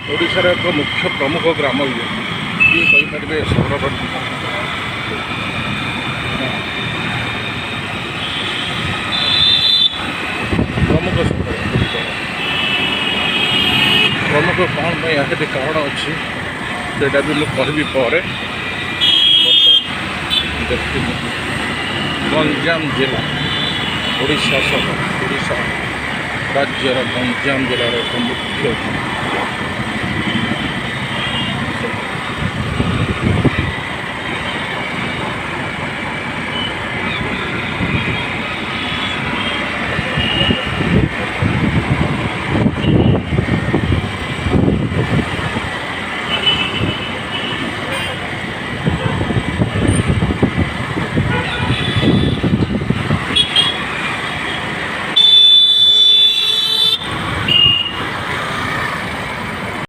ଓଡ଼ିଶାର ଏକ ମୁଖ୍ୟ ପ୍ରମୁଖ ଗ୍ରାମ ଇଏ କିଏ କହିପାରିବେ ସହରର ପ୍ରମୁଖ ସହର ପ୍ରମୁଖ କ'ଣ ପାଇଁ ଏହାଠି କାରଣ ଅଛି ସେଇଟା ବି ମୁଁ କହିବି ପରେ। ଦେଖିଲି ଗଞ୍ଜାମ ଜିଲ୍ଲା ଓଡ଼ିଶା ସହ ଓଡ଼ିଶା ରାଜ୍ୟର ଗଞ୍ଜାମ ଜିଲ୍ଲାର ଏକ ମୁଖ୍ୟ